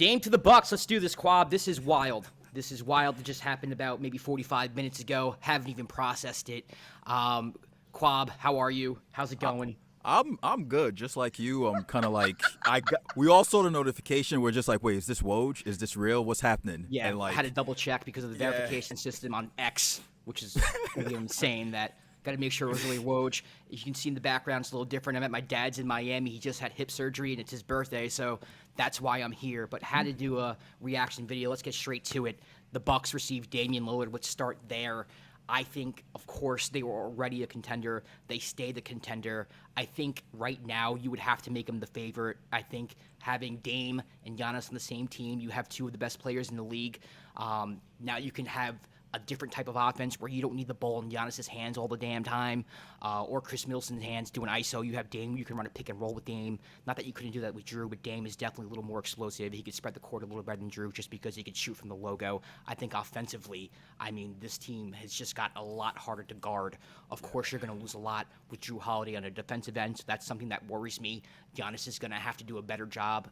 Game to the Bucks. Let's do this, Kwab. This is wild. This is wild. It just happened about maybe 45 minutes ago. Haven't even processed it. Kwab, how are you? How's it going? I'm good, just like you. I'm kind of like we all saw the notification. We're just like, wait, is this Woj? Is this real? What's happening? Yeah, and I had to double check because of the verification system on X, which is really insane. That got to make sure it was really Woj. You can see in the background it's a little different. I'm at my dad's in Miami. He just had hip surgery and it's his birthday, so that's why I'm here. But had to do a reaction video. Let's get straight to it. The Bucks received Damian Lillard. Let's start there. I think, of course, they were already a contender. They stay the contender. I think right now you would have to make them the favorite. I think having Dame and Giannis on the same team, you have two of the best players in the league. Now you can have a different type of offense where you don't need the ball in Giannis' hands all the damn time, or Chris Middleton's hands doing ISO. You have Dame. You can run a pick and roll with Dame. Not that you couldn't do that with Jrue, but Dame is definitely a little more explosive. He could spread the court a little better than Jrue just because he could shoot from the logo. I think offensively, this team has just got a lot harder to guard. Of course, you're going to lose a lot with Jrue Holiday on a defensive end, so that's something that worries me. Giannis is going to have to do a better job.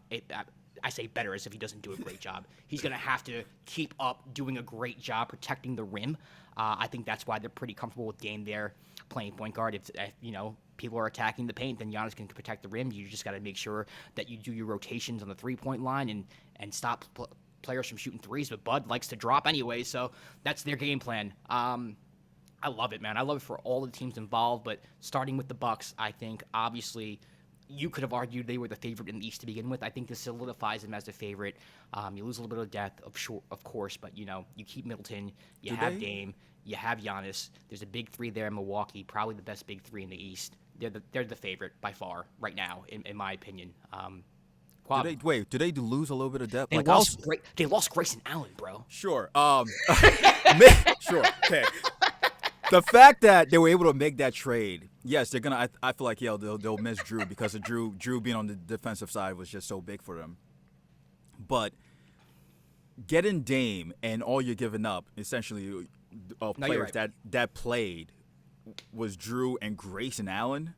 I say better as if he doesn't do a great job. He's going to have to keep up doing a great job protecting the rim. I think that's why they're pretty comfortable with Dame there playing point guard. If people are attacking the paint, then Giannis can protect the rim. You just got to make sure that you do your rotations on the three-point line and stop players from shooting threes. But Bud likes to drop anyway, so that's their game plan. I love it, man. I love it for all the teams involved, but starting with the Bucks, I think obviously – you could have argued they were the favorite in the East to begin with. I think this solidifies them as the favorite. You lose a little bit of depth, of course, but you keep Middleton. You have Dame. You have Giannis. There's a big three there in Milwaukee, probably the best big three in the East. They're the favorite by far right now, in my opinion. Do they lose a little bit of depth? They lost Grayson Allen, bro. Sure. Sure. Okay. The fact that they were able to make that trade, yes, they're gonna. I feel like they'll miss Jrue because of Jrue being on the defensive side was just so big for them. But getting Dame and all you're giving up, essentially, players that played was Jrue and Grayson Allen,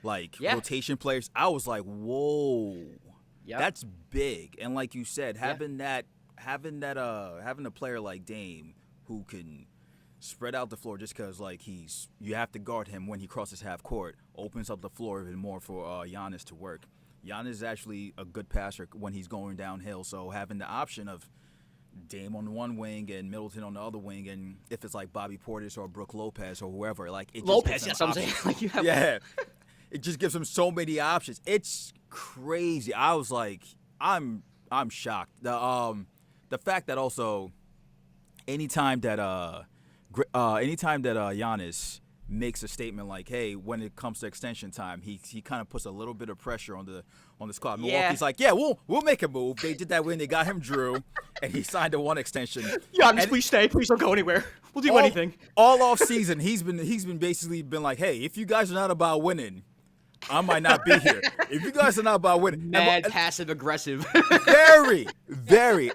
rotation players. I was like, whoa, that's big. And like you said, having a player like Dame who can spread out the floor just because, you have to guard him when he crosses half court, opens up the floor even more for Giannis to work. Giannis is actually a good passer when he's going downhill, so having the option of Dame on one wing and Middleton on the other wing, and if it's like Bobby Portis or Brook Lopez or whoever, Lopez, that's what I'm saying. It just gives him so many options. It's crazy. I was like, I'm shocked. The fact that also anytime that Giannis makes a statement like, "Hey, when it comes to extension time," he kind of puts a little bit of pressure on the squad. Milwaukee's like, "Yeah, we'll make a move." They did that when they got him Jrue, and he signed a one extension. Giannis, please stay. Please don't go anywhere. We'll do anything. All off season, he's been basically been like, "Hey, if you guys are not about winning, I might not be here. If you guys are not about winning." Mad passive aggressive. Very, very.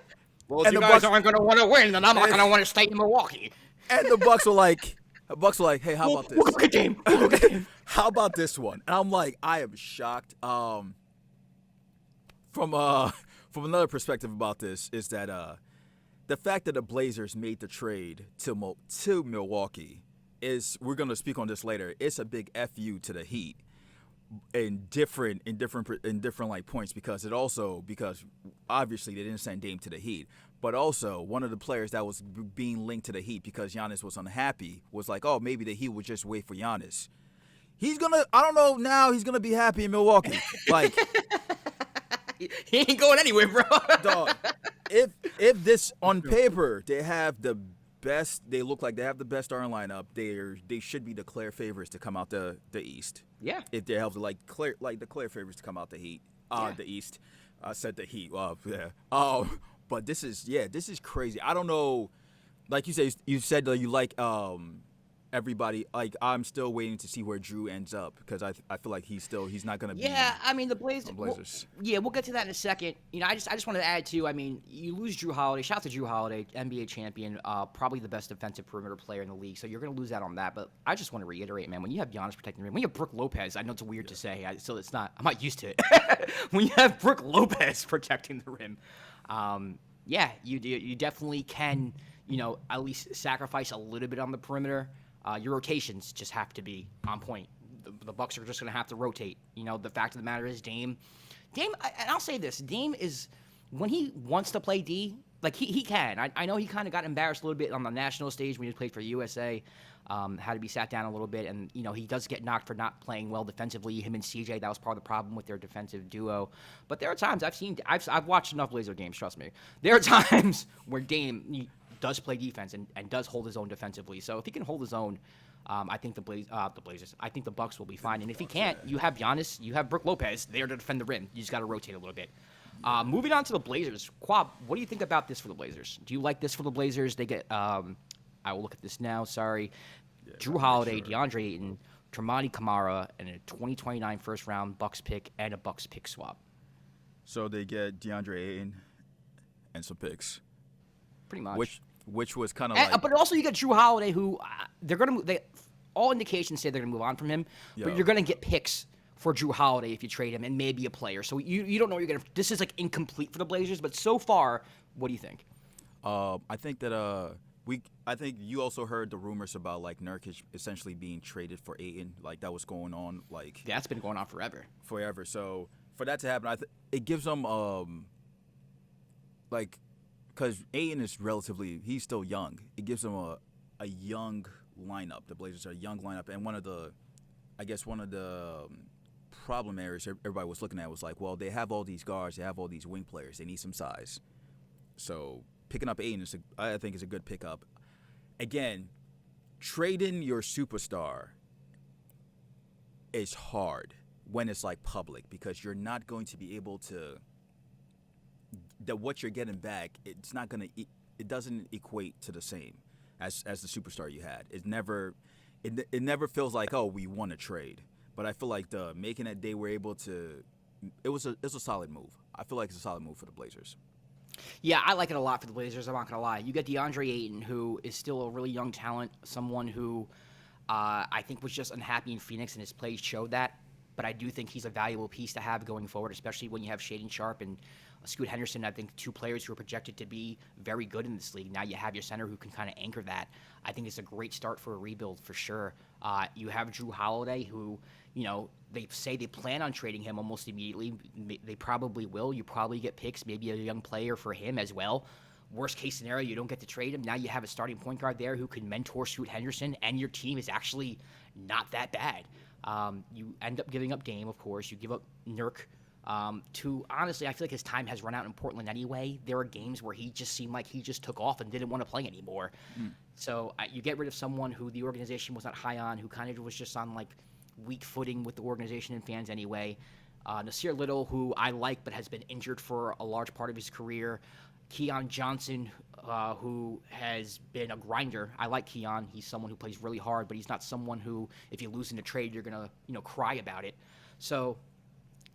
Well, if you guys aren't going to want to win, then I'm not going to want to stay in Milwaukee. And the Bucks were like, "Hey, how about this? We'll go get Dame. How about this one?" And I'm like, I am shocked. From another perspective about this is that the fact that the Blazers made the trade to Milwaukee is, we're gonna speak on this later. It's a big FU to the Heat in different points because obviously they didn't send Dame to the Heat. But also, one of the players that was being linked to the Heat because Giannis was unhappy was like, oh, maybe the Heat would just wait for Giannis. I don't know now, he's going to be happy in Milwaukee. He ain't going anywhere, bro. Dog, if this, on paper, they look like they have the best starting lineup, they should be the clear favorites to come out the East. Yeah. If they have the clear favorites to come out the East. I said the Heat. Well, yeah. But this is crazy. I don't know. Like you said that you like everybody. Like, I'm still waiting to see where Jrue ends up because I feel like he's not going to be. Yeah, the Blazers. We'll get to that in a second. I just wanted to add too. You lose Jrue Holiday. Shout out to Jrue Holiday, NBA champion, probably the best defensive perimeter player in the league. So you're going to lose out on that. But I just want to reiterate, man, when you have Giannis protecting the rim, when you have Brook Lopez, I know it's weird to say, I'm not used to it. When you have Brook Lopez protecting the rim, Yeah, you definitely can, at least sacrifice a little bit on the perimeter. Your rotations just have to be on point. The Bucks are just going to have to rotate. The fact of the matter is Dame, and I'll say this, Dame is, when he wants to play D, like he can. I know he kind of got embarrassed a little bit on the national stage when he played for USA, had to be sat down a little bit, and he does get knocked for not playing well defensively. Him and CJ, that was part of the problem with their defensive duo. But there are times I've watched enough Blazer games, trust me. There are times where Dame does play defense and does hold his own defensively. So if he can hold his own, I think the Blazers. I think the Bucks will be fine. And if he can't, you have Giannis, you have Brook Lopez there to defend the rim. You just got to rotate a little bit. Moving on to the Blazers, Kwab, what do you think about this for the Blazers? Do you like this for the Blazers? They get, I will look at this now. Sorry, Jrue Holiday, DeAndre Ayton, Tremonti Kamara, and a 2029 first-round Bucks pick and a Bucks pick swap. So they get DeAndre Ayton and some picks. Pretty much. Which was kind of like. But also you get Jrue Holiday, who all indications say they're going to move on from him. But you're going to get picks for Jrue Holiday if you trade him, and maybe a player. So you don't know what you're going to. This is like incomplete for the Blazers. But so far, what do you think? I think that I think you also heard the rumors about like Nurkic essentially being traded for Ayton. Like that was going on. Like that's been going on forever. So for that to happen, it gives them like. Because Ayton is he's still young. It gives them a young lineup. The Blazers are a young lineup. And one of the problem areas everybody was looking at was like, well, they have all these guards. They have all these wing players. They need some size. So picking up Ayton, I think, is a good pickup. Again, trading your superstar is hard when it's like public because you're not going to be able to – that what you're getting back, it doesn't equate to the same as the superstar you had. It never feels like, oh, we won a trade. But I feel like making that they were able to, it's a solid move. I feel like it's a solid move for the Blazers. Yeah, I like it a lot for the Blazers. I'm not gonna lie. You get DeAndre Ayton, who is still a really young talent, someone who I think was just unhappy in Phoenix, and his plays showed that. But I do think he's a valuable piece to have going forward, especially when you have Shaedon Sharpe and Scoot Henderson. I think two players who are projected to be very good in this league. Now you have your center who can kind of anchor that. I think it's a great start for a rebuild for sure. You have Jrue Holiday, who, they say they plan on trading him almost immediately. They probably will. You probably get picks, maybe a young player for him as well. Worst case scenario, you don't get to trade him. Now you have a starting point guard there who can mentor Scoot Henderson, and your team is actually not that bad. You end up giving up Dame, of course. You give up Nurk. Honestly, I feel like his time has run out in Portland anyway. There are games where he just seemed like he just took off and didn't want to play anymore. So you get rid of someone who the organization was not high on, who kind of was just on like weak footing with the organization and fans anyway. Nasir Little, who I like but has been injured for a large part of his career. Keon Johnson, who has been a grinder. I like Keon. He's someone who plays really hard, but he's not someone who, if you lose in a trade, you're going to cry about it. So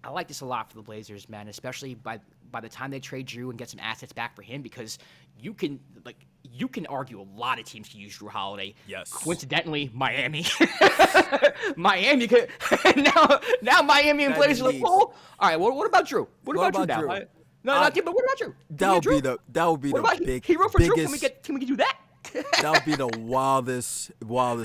I like this a lot for the Blazers, man, especially by the time they trade Jrue and get some assets back for him, because you can argue a lot of teams can use Jrue Holiday. Yes. Coincidentally, Miami. Miami could now Miami and Blazers are like, well, all right, what about Jrue? What about Jrue now? Drew? No, not you, but what about Jrue? That would be the big hero for biggest. Jrue? Can we do that? That would be the wildest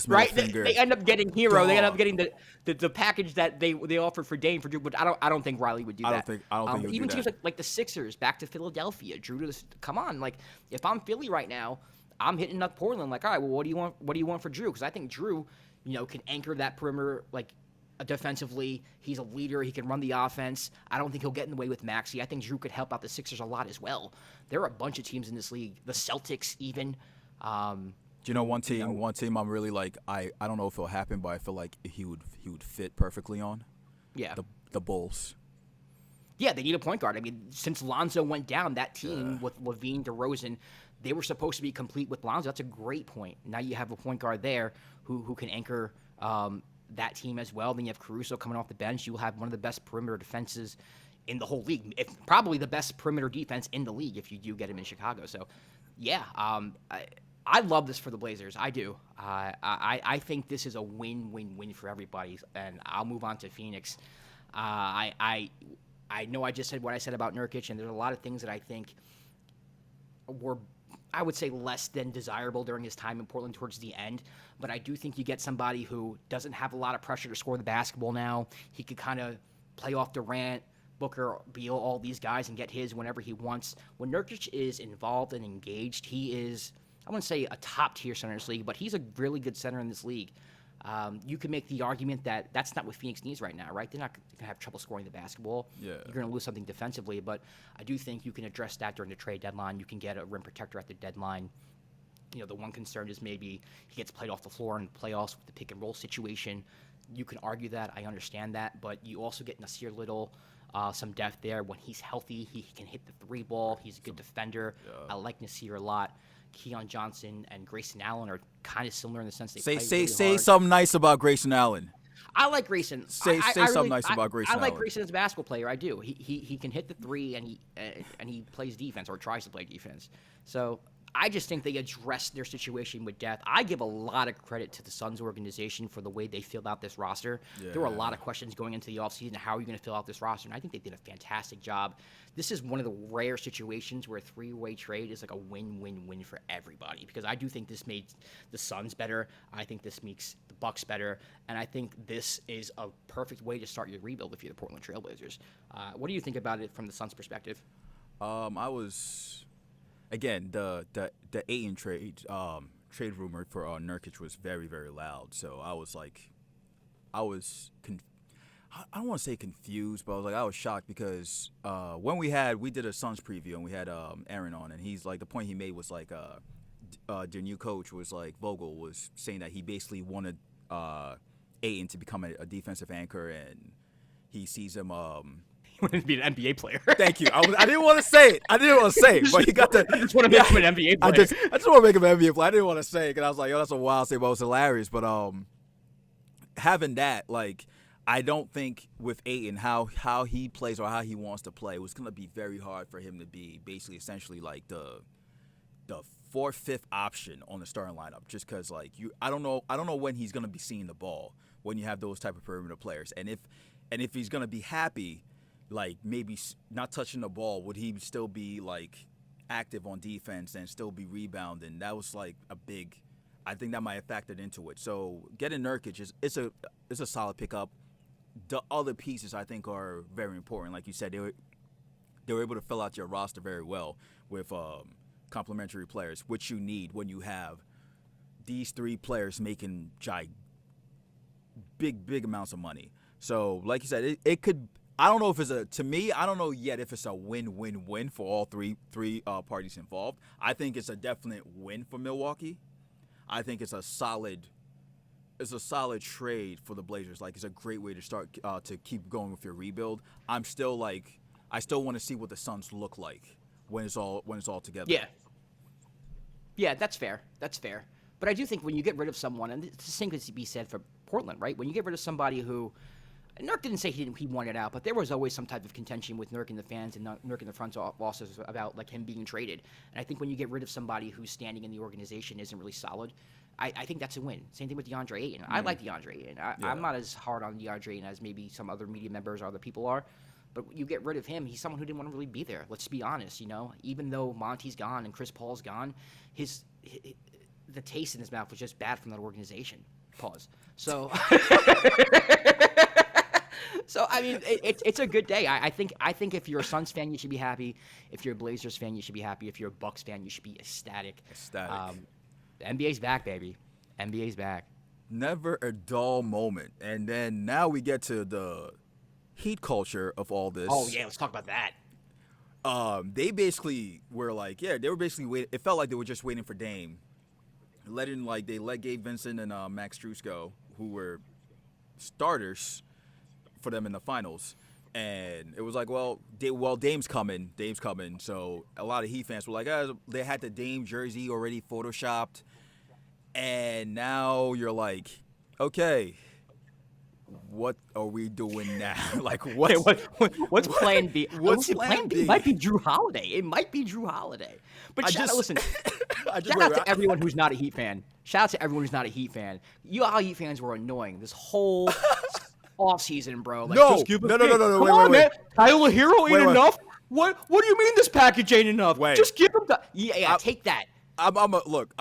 right? middle finger. They end up getting hero. Dog. They end up getting the package that they offered for Dame for Jrue, but I don't think Riley would do that. I don't think he would even do teams that. like the Sixers back to Philadelphia. Jrue, come on, like if I'm Philly right now, I'm hitting up Portland. Like, all right, well, what do you want? What do you want for Jrue? Because I think Jrue, can anchor that perimeter like defensively. He's a leader. He can run the offense. I don't think he'll get in the way with Maxey. I think Jrue could help out the Sixers a lot as well. There are a bunch of teams in this league. The Celtics even. Do you know one team I'm really like I don't know if it'll happen, but I feel like he would fit perfectly on? Yeah. The Bulls. Yeah, they need a point guard. I mean, since Lonzo went down, that team with LaVine, DeRozan, they were supposed to be complete with Lonzo. That's a great point. Now you have a point guard there who can anchor that team as well. Then you have Caruso coming off the bench. You will have one of the best perimeter defenses in the whole league. Probably the best perimeter defense in the league if you do get him in Chicago. So, yeah, I love this for the Blazers. I do. I think this is a win-win-win for everybody. And I'll move on to Phoenix. I know I just said what I said about Nurkic, and there's a lot of things that I think were, I would say, less than desirable during his time in Portland towards the end. But I do think you get somebody who doesn't have a lot of pressure to score the basketball now. He could kind of play off Durant, Booker, Beal, all these guys, and get his whenever he wants. When Nurkic is involved and engaged, he is, I wouldn't say a top-tier center in this league, but he's a really good center in this league. You can make the argument that that's not what Phoenix needs right now, right? They're not going to have trouble scoring the basketball. Yeah. You're going to lose something defensively, but I do think you can address that during the trade deadline. You can get a rim protector at the deadline. You know, the one concern is maybe he gets played off the floor in playoffs with the pick-and-roll situation. You can argue that. I understand that. But you also get Nasir Little, some depth there. When he's healthy, he can hit the three ball. He's a good defender. Yeah. I like Nasir a lot. Keon Johnson and Grayson Allen are kind of similar in the sense they play really say hard. something nice about Grayson Allen. I like Grayson. Say something nice about Grayson Allen. I like Grayson as a basketball player. I do. He can hit the three and he plays defense or tries to play defense. So I just think they addressed their situation with depth. I give a lot of credit to the Suns organization for the way they filled out this roster. Yeah. There were a lot of questions going into the offseason. How are you going to fill out this roster? And I think they did a fantastic job. This is one of the rare situations where a three-way trade is like a win-win-win for everybody, because I do think this made the Suns better. I think this makes the Bucks better. And I think this is a perfect way to start your rebuild if you're the Portland Trailblazers. What do you think about it from the Suns' perspective? Again, the Ayton trade rumor for Nurkic was very, very loud. So I don't want to say confused, but I was shocked because when we did a Suns preview and we had Aaron on, and he's like, the point he made was like their new coach was like, Vogel was saying that he basically wanted Ayton to become a defensive anchor, and he sees him. He wanted to be an NBA player. Thank you. I didn't want to say it. But he got the. I just want to make him an NBA player. I just want to make him an NBA player. I didn't want to say it because I was like, yo, that's a wild statement. But it was hilarious. But having that, like, I don't think with Ayton how he plays or how he wants to play, it was gonna be very hard for him to be basically essentially like the 4th, 5th option on the starting lineup. Just because like I don't know when he's gonna be seeing the ball when you have those type of perimeter players, and if he's gonna be happy, like maybe not touching the ball, would he still be like active on defense and still be rebounding? That was like I think that might have factored into it. So getting Nurkic it's a solid pickup. The other pieces I think are very important. Like you said, they were able to fill out your roster very well with complementary players, which you need when you have these 3 players making big amounts of money. So like you said, it could. I don't know if I don't know yet if it's a win-win-win for all three parties involved. I think it's a definite win for Milwaukee. I think it's a solid trade for the Blazers. Like, it's a great way to start to keep going with your rebuild. I still want to see what the Suns look like when it's all together. Yeah, that's fair. But I do think when you get rid of someone, and it's the same could be said for Portland, right? When you get rid of somebody who, Nurk didn't say he wanted out, but there was always some type of contention with Nurk and the fans and Nurk and the front office about like him being traded. And I think when you get rid of somebody who's standing in the organization isn't really solid, I think that's a win. Same thing with DeAndre Ayton. I like DeAndre Ayton. I'm not as hard on DeAndre Ayton as maybe some other media members or other people are. But you get rid of him, he's someone who didn't want to really be there. Let's be honest, Even though Monty's gone and Chris Paul's gone, the taste in his mouth was just bad from that organization. Pause. So, I mean, it's a good day. I think if you're a Suns fan, you should be happy. If you're a Blazers fan, you should be happy. If you're a Bucks fan, you should be ecstatic. The NBA's back, baby. NBA's back. Never a dull moment. And then now we get to the Heat culture of all this. Oh, yeah, let's talk about that. They basically were like, they were basically waiting. It felt like they were just waiting for Dame. They let Gabe Vincent and Max Strus go, who were starters for them in the finals. And it was like, Dame's coming. So a lot of Heat fans were like, they had the Dame jersey already photoshopped. And now you're like, okay, what are we doing now? Like, what's plan B? What's plan B? It might be Jrue Holiday. But listen, shout out to everyone who's not a Heat fan. You all Heat fans were annoying this whole off season, bro. Like, no. Come on, man. Tyler Hero ain't enough. What do you mean this package ain't enough? Wait. Just give him the take that. Look.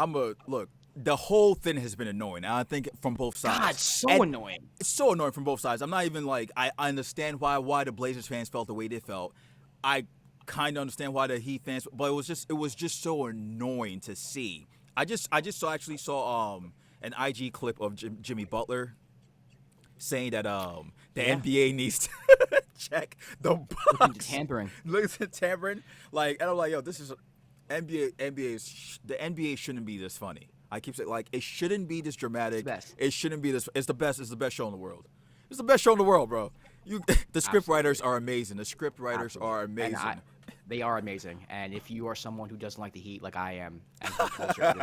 The whole thing has been annoying. I think from both sides. God, so And annoying. It's so annoying from both sides. I'm not even like I understand why the Blazers fans felt the way they felt. I kind of understand why the Heat fans, but it was just so annoying to see. I just saw an IG clip of Jimmy Butler saying that the NBA needs to check the box. Tampering. Look at tampering. Like, and I'm like, yo, this is the NBA shouldn't be this funny. I keep saying, like, it shouldn't be this dramatic. It's the best. It shouldn't be this. It's the best. It's the best show in the world. It's the best show in the world, bro. The script writers are amazing. The script writers are amazing. They are amazing. And if you are someone who doesn't like the Heat, like I am, and Heat culture,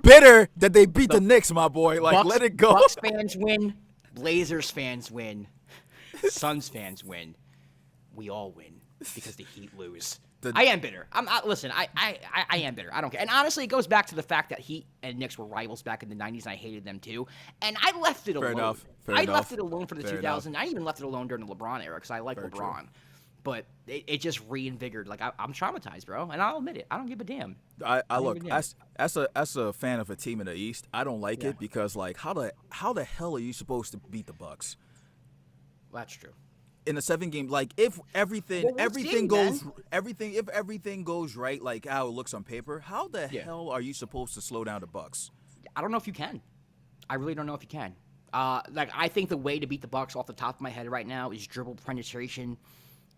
bitter that they beat the Knicks, my boy. Like, Bucks, let it go. Bucks fans win. Blazers fans win. Suns fans win. We all win because the Heat lose. I am bitter. Listen, I am bitter. I don't care. And honestly, it goes back to the fact that Heat and Knicks were rivals back in the 90s, and I hated them too. And I left it alone. Fair enough. Left it alone for the 2000s. I even left it alone during the LeBron era because I like LeBron. True. But it just reinvigorated. Like, I'm traumatized, bro. And I'll admit it. I don't give a damn. I look, as a fan of a team in the East, I don't like it because, like, how the hell are you supposed to beat the Bucks? Well, that's true. In a 7-game, like, if everything goes right, like how it looks on paper, how the hell are you supposed to slow down the Bucks? I don't know if you can. I really don't know if you can. Like, I think the way to beat the Bucks off the top of my head right now is dribble penetration,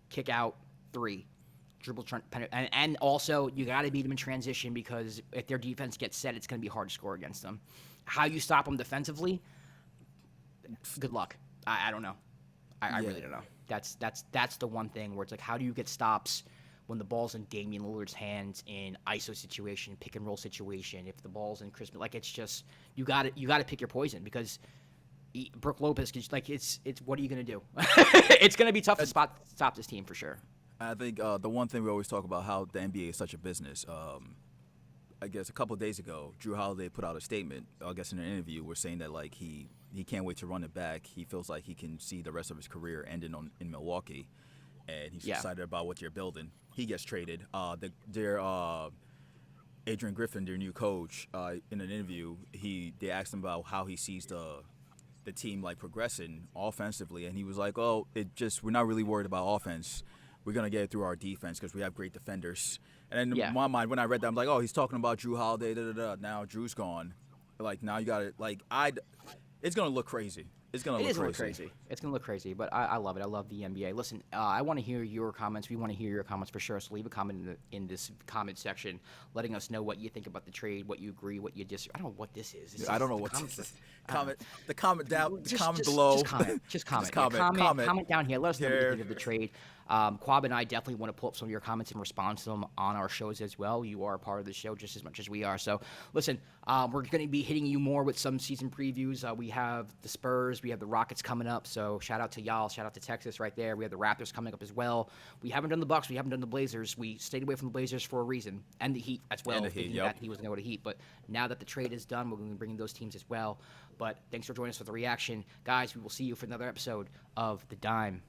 kick out, 3, dribble and also you got to beat them in transition because if their defense gets set, it's going to be hard to score against them. How you stop them defensively? Good luck. I don't know. I really don't know. That's the one thing where it's like, how do you get stops when the ball's in Damian Lillard's hands in ISO situation, pick and roll situation? If the ball's in Chris, like, it's just you got to pick your poison because Brook Lopez, like, it's what are you gonna do? It's gonna be tough to stop this team for sure. I think the one thing we always talk about how the NBA is such a business. I guess a couple of days ago, Jrue Holiday put out a statement. I guess in an interview, we're saying that, like, he can't wait to run it back. He feels like he can see the rest of his career ending in Milwaukee, and he's excited about what they're building. He gets traded. Their Adrian Griffin, their new coach, in an interview, they asked him about how he sees the team, like, progressing offensively, and he was like, "Oh, we're not really worried about offense. We're gonna get it through our defense because we have great defenders." And in my mind, when I read that, I'm like, "Oh, he's talking about Jrue Holiday." Now Drew's gone. Like, now you got it. Like, it's gonna look crazy. It's gonna look crazy. It's gonna look crazy, but I love it. I love the NBA. Listen, I want to hear your comments. We want to hear your comments for sure. So leave a comment in this comment section, letting us know what you think about the trade, what you agree, what you disagree. I don't know what this is. I don't know what this is. Comment below. Just comment down here. Let us know what you think of the trade. Kwab and I definitely want to pull up some of your comments and respond to them on our shows as well. You are a part of the show just as much as we are. So, listen, we're going to be hitting you more with some season previews. We have the Spurs. We have the Rockets coming up. So, shout out to y'all. Shout out to Texas right there. We have the Raptors coming up as well. We haven't done the Bucks. We haven't done the Blazers. We stayed away from the Blazers for a reason. And the Heat as well. And the Heat, that he was going to go to Heat. But now that the trade is done, we're going to be bringing those teams as well. But thanks for joining us for the reaction. Guys, we will see you for another episode of The Dime.